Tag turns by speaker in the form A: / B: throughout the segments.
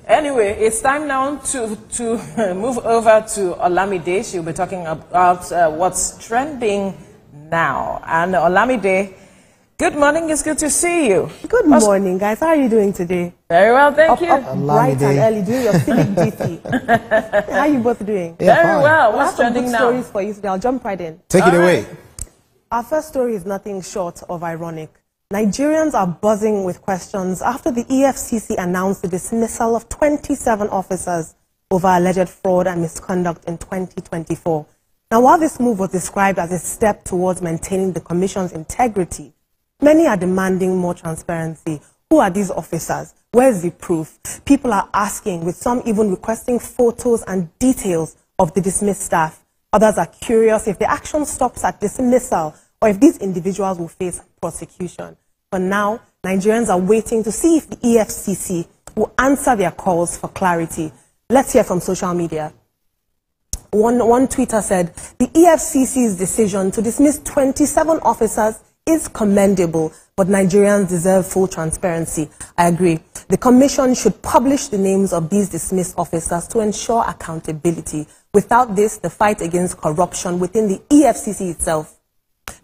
A: Anyway, it's time now to move over to Olamide. She'll be talking about what's trending now. And Olamide, good morning. It's good to see you.
B: Good morning, guys. How are you doing today?
A: Very well, thank you.
B: Bright and early, doing your civic duty. How are you both doing?
A: Yeah, very well. What's trending now?
B: I have some good stories for you today. I'll jump right in.
C: Take it away.
B: Our first story is nothing short of ironic. Nigerians are buzzing with questions after the EFCC announced the dismissal of 27 officers over alleged fraud and misconduct in 2024. Now, while this move was described as a step towards maintaining the Commission's integrity, many are demanding more transparency. Who are these officers? Where's the proof? People are asking, with some even requesting photos and details of the dismissed staff. Others are curious if the action stops at dismissal or if these individuals will face prosecution. For now, Nigerians are waiting to see if the EFCC will answer their calls for clarity. Let's hear from social media. One tweeter said, the EFCC's decision to dismiss 27 officers is commendable, but Nigerians deserve full transparency. I agree. The Commission should publish the names of these dismissed officers to ensure accountability. Without this, the fight against corruption within the EFCC itself.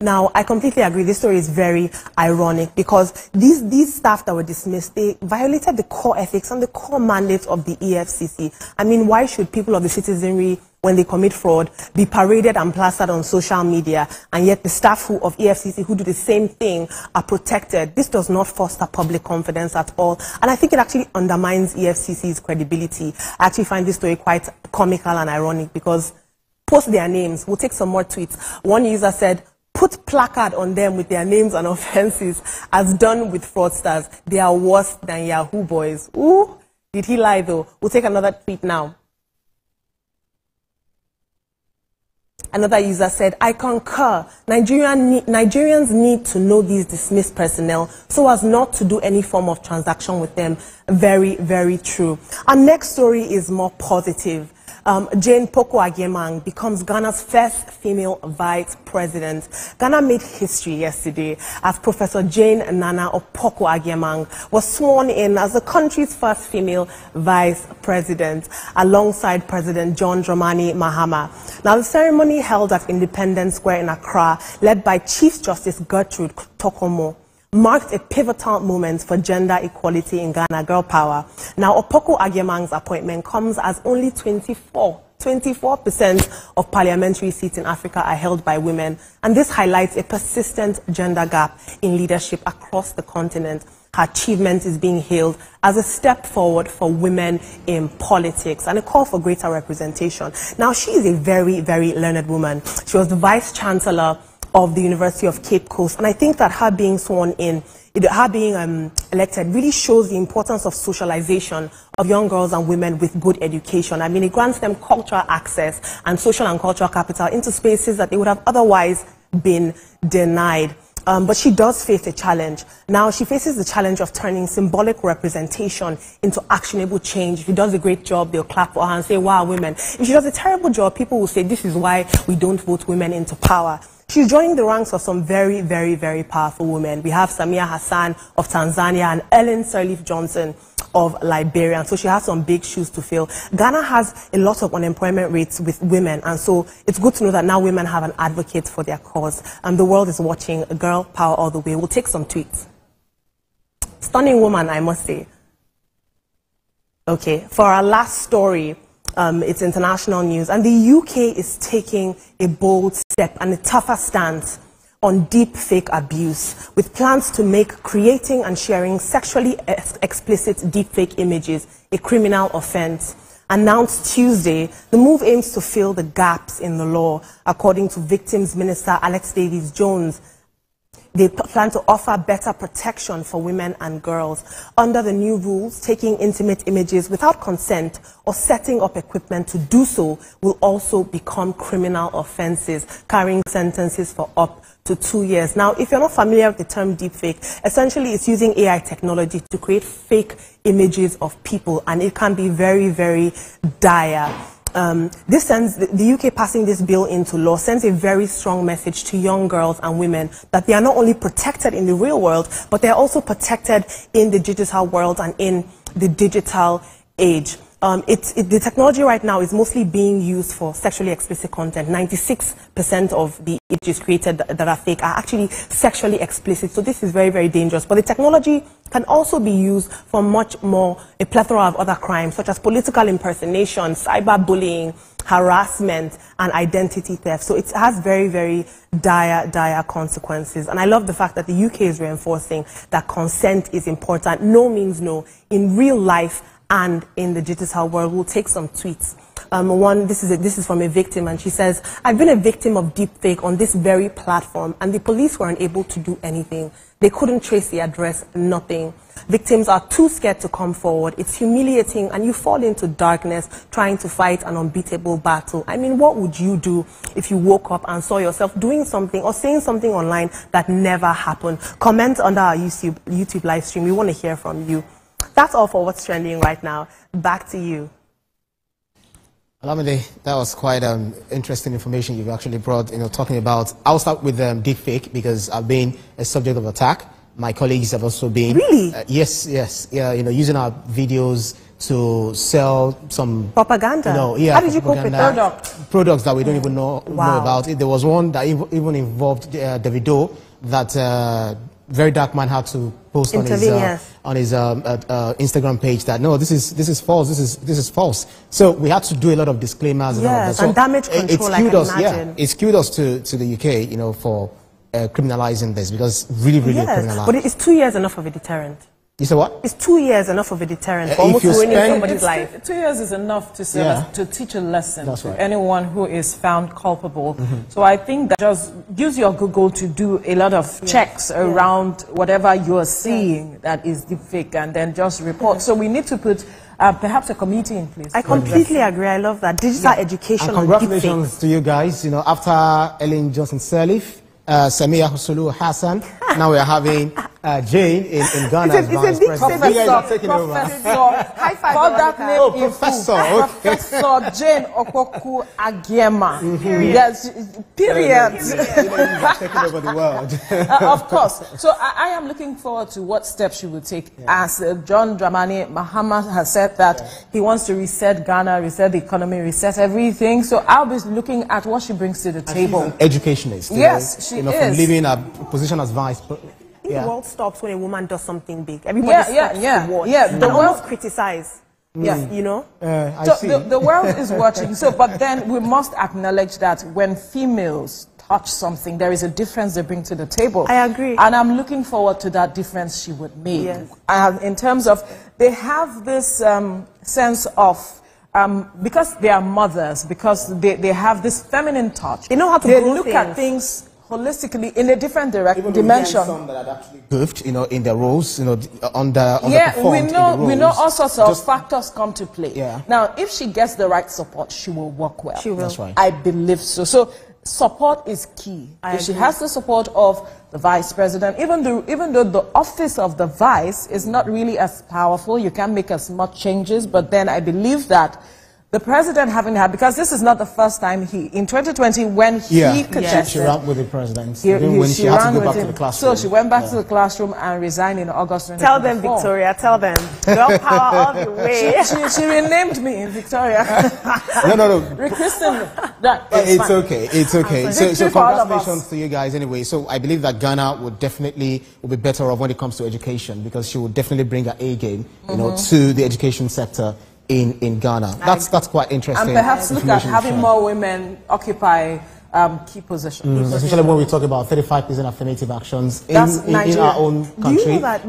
B: Now, I completely agree. This story is very ironic because these staff that were dismissed, they violated the core ethics and the core mandate of the EFCC. I mean, why should people of the citizenry, when they commit fraud, be paraded and plastered on social media, and yet the staff of EFCC who do the same thing are protected? This does not foster public confidence at all, and I think it actually undermines EFCC's credibility. I actually find this story quite comical and ironic because post their names. We'll take some more tweets. One user said, put placard on them with their names and offenses as done with fraudsters. They are worse than Yahoo boys. Ooh, did he lie though? We'll take another tweet now. Another user said, I concur. Nigerians need to know these dismissed personnel so as not to do any form of transaction with them. Very, very true. Our next story is more positive. Jane Poku-Agyemang becomes Ghana's first female vice president. Ghana made history yesterday as Professor Jane Nana Poku-Agyemang was sworn in as the country's first female vice president alongside President John Dramani Mahama. Now, the ceremony held at Independence Square in Accra, led by Chief Justice Gertrude Tokomo, marked a pivotal moment for gender equality in Ghana, girl power. Now, Poku-Agyemang's appointment comes as only 24% of parliamentary seats in Africa are held by women, and this highlights a persistent gender gap in leadership across the continent. Her achievement is being hailed as a step forward for women in politics and a call for greater representation. Now, she is a very, very learned woman. She was the Vice Chancellor of the University of Cape Coast, and I think that her being sworn in, her being elected, really shows the importance of socialization of young girls and women with good education. I mean, it grants them cultural access and social and cultural capital into spaces that they would have otherwise been denied. But she does face a challenge. Now, she faces the challenge of turning symbolic representation into actionable change. If she does a great job, they'll clap for her and say, wow, women. If she does a terrible job, people will say, this is why we don't vote women into power. She's joining the ranks of some very, very, very powerful women. We have Samia Hassan of Tanzania and Ellen Sirleaf Johnson of Liberia. And so she has some big shoes to fill. Ghana has a lot of unemployment rates with women, and so it's good to know that now women have an advocate for their cause. And the world is watching. Girl power all the way. We'll take some tweets. Stunning woman, I must say. Okay, for our last story, it's international news, and the UK is taking a bold step and a tougher stance on deep fake abuse, with plans to make creating and sharing sexually explicit deep fake images a criminal offense. Announced Tuesday, the move aims to fill the gaps in the law, according to Victims Minister Alex Davies-Jones. They plan to offer better protection for women and girls. Under the new rules, taking intimate images without consent or setting up equipment to do so will also become criminal offenses, carrying sentences for up to 2 years. Now, if you're not familiar with the term deepfake, essentially it's using AI technology to create fake images of people, and it can be very, very dire. This sends, the UK passing this bill into law sends a very strong message to young girls and women that they are not only protected in the real world, but they're also protected in the digital world and in the digital age. The technology right now is mostly being used for sexually explicit content. 96% of the images created that are fake are actually sexually explicit. So this is very, very dangerous. But the technology can also be used for much more, a plethora of other crimes, such as political impersonation, cyberbullying, harassment, and identity theft. So it has very, very dire consequences. And I love the fact that the UK is reinforcing that consent is important. No means no. In real life, and in the digital world. We'll take some tweets. This is from a victim, and she says, "I've been a victim of deepfake on this very platform, and the police weren't able to do anything. They couldn't trace the address, nothing. Victims are too scared to come forward. It's humiliating, and you fall into darkness trying to fight an unbeatable battle." I mean, what would you do if you woke up and saw yourself doing something or saying something online that never happened? Comment under our YouTube live stream. We want to hear from you. That's all for what's trending right now. Back to you.
C: Olamide, that was quite interesting information you've actually brought, talking about. I'll start with deepfake because I've been a subject of attack. My colleagues have also been.
B: Really?
C: Yes. Yeah, using our videos to sell some
B: propaganda.
C: How
B: did you cope with that?
C: Products that we don't even know about. There was one that even involved Davido that very dark man had to post on his Instagram page that no, this is false. This is false. So we had to do a lot of disclaimers and all of that. So
B: and damage control. I can imagine.
C: It's kudos to the UK, for criminalizing this, because really criminalized.
B: But is 2 years enough of a deterrent?
C: You say what?
B: Is 2 years enough of a deterrent for almost ruining somebody's life?
A: 2 years is enough to teach a lesson to anyone who is found culpable. So I think that just use your Google to do a lot of checks around whatever you are seeing that is deepfake, and then just report. So we need to put perhaps a committee in place.
B: I completely agree. I love that. Digital education.
C: And congratulations to you guys. After Ellen Johnson Sirleaf, Samia Husulu Hassan, now we are having Jane in Ghana as vice president.
B: High five.
A: Call that name
C: Professor.
A: Professor Jane Okoku Agiema. Yes, period.
C: Taking over the world.
A: Of course. So I am looking forward to what steps she will take. As John Dramani Mahama has said that he wants to reset Ghana, reset the economy, reset everything. So I'll be looking at what she brings to the table.
C: She's an educationist.
A: Yes, she is.
C: From leaving a position as vice president.
B: The world stops when a woman does something big. Everybody stops to watch.
A: The world
B: criticize.
A: The world is watching. So, but then we must acknowledge that when females touch something, there is a difference they bring to the table.
B: I agree.
A: And I'm looking forward to that difference she would make.
B: Yes.
A: In terms of, they have this sense of, because they are mothers, because they have this feminine touch.
B: They know how to
A: look at things holistically in a different dimension.
C: Some that had actually goofed, in their roles, underperformed.
A: We know all sorts of factors come to play. Now, if she gets the right support, she will work well.
B: She will.
C: That's right.
A: I believe so. So support is key. If she has the support of the vice president, even though the office of the vice is not really as powerful, you can't make as much changes, but then I believe that the president having had, because this is not the first time in 2020 when he contested.
C: She ran with the president. When she had to go back to the classroom.
A: So she went back to the classroom and resigned in August 2024.
B: Tell them, Victoria, tell them. Girl power all the way.
A: She renamed me in Victoria.
C: No.
A: Rechristened me.
C: It's okay. So congratulations to you guys anyway. So I believe that Ghana will be better off when it comes to education, because she will definitely bring her A game, to the education sector in Ghana. That's quite interesting.
A: And perhaps look at having more women occupy key positions.
C: Especially when we talk about 35% affirmative actions in our own country.
B: Do you know that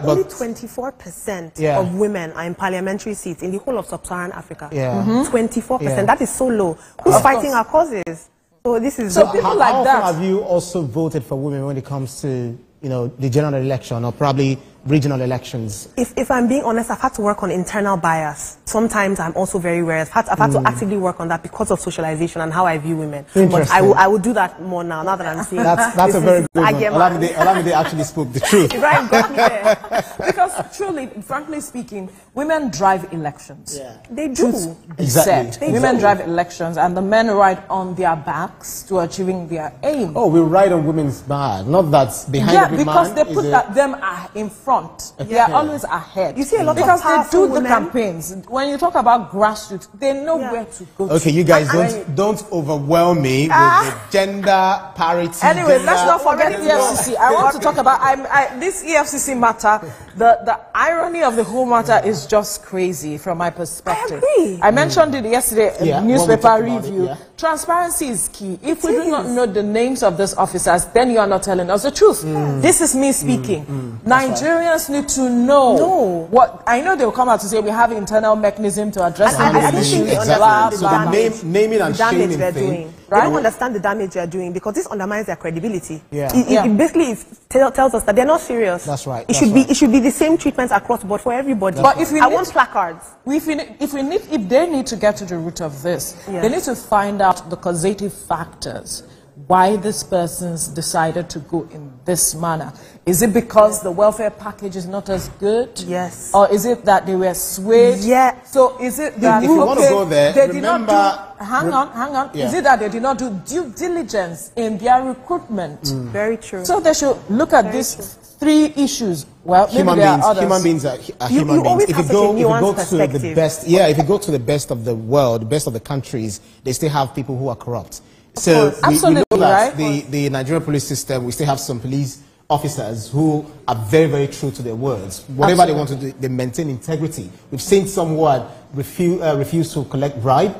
B: only 24% of women are in parliamentary seats in the whole of sub-Saharan Africa? 24%. That is so low. Who's fighting our causes? So this is
A: people like that.
C: How often have you also voted for women when it comes to the general election or probably regional elections?
B: If I'm being honest, I've had to work on internal bias. Sometimes I'm also very rare. I've had to actively work on that because of socialization and how I view women. But I will do that more now that I'm seeing
C: that's a very good one. Olamide actually spoke the truth.
B: Right, got me there.
A: Because because truly, frankly speaking, women drive elections.
B: Yeah. They do.
C: Exactly.
A: Women drive elections, and the men ride on their backs to achieving their aim.
C: Oh, we ride on women's back, not that behind every man.
A: Because they put them in front. They are always ahead.
B: You see a lot
A: because
B: of
A: they do
B: women.
A: The campaigns. When you talk about grassroots, they know where to go.
C: Okay, you guys don't overwhelm me with the gender parity.
A: Anyway, let's not forget EFCC. I want to talk about this EFCC matter. The irony of the whole matter is just crazy from my perspective.
B: I agree.
A: I mentioned it yesterday in the newspaper review. Transparency is key. If we do not know the names of these officers, then you are not telling us the truth. This is me speaking. Nigerians need to know what. I know they will come out to say we have internal mechanism to address
B: I don't think they understand
C: the naming and shaming
B: they're
C: thing.
B: doing. They don't understand the damage they're doing because this undermines their credibility.
C: It
B: basically tells us that they're not serious.
C: That's right.
B: It should be the same treatment across board for everybody.
A: But if
B: I want placards.
A: If they need to get to the root of this, they need to find out the causative factors. Why this person's decided to go in this manner. Is it because the welfare package is not as good?
B: Yes.
A: Or is it that they were swayed?
B: Yeah.
A: So is it that
C: if you want to go there,
A: they
C: remember,
A: did not do, hang on.
C: Yeah.
A: Is it that they did not do due diligence in their recruitment?
B: Very true.
A: So they should look at these three issues. Well,
C: human beings are human beings. If you go to the best, if you go to the best of the world, the best of the countries, they still have people who are corrupt. So we know that the Nigerian police system, we still have some police officers who are very, very true to their words. Whatever they want to do, they maintain integrity. We've seen some who had refused to collect bribe.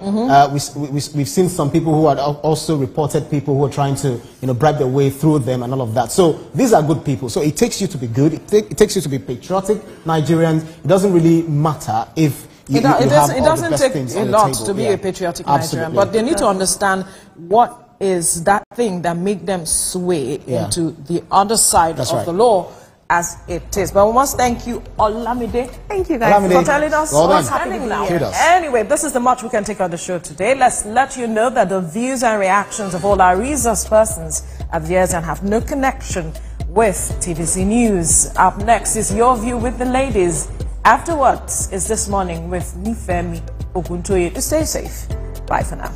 C: We've seen some people who had also reported people who are trying to bribe their way through them and all of that. So these are good people. So it takes you to be good. It takes you to be patriotic Nigerians. It doesn't really matter if it
A: doesn't take a lot to be a patriotic Nigerian, but they need to understand what is that thing that make them sway into the other side of the law as it is. But we must thank you, Olamide.
B: Thank you guys
A: for telling us what's happening now. Anyway, this is the much we can take on the show today. Let's let you know that the views and reactions of all our resource persons are theirs and have no connection with TVC News. Up next is Your View with the Ladies. Afterwards is This Morning with Nifemi Oguntoye. Stay safe. Bye for now.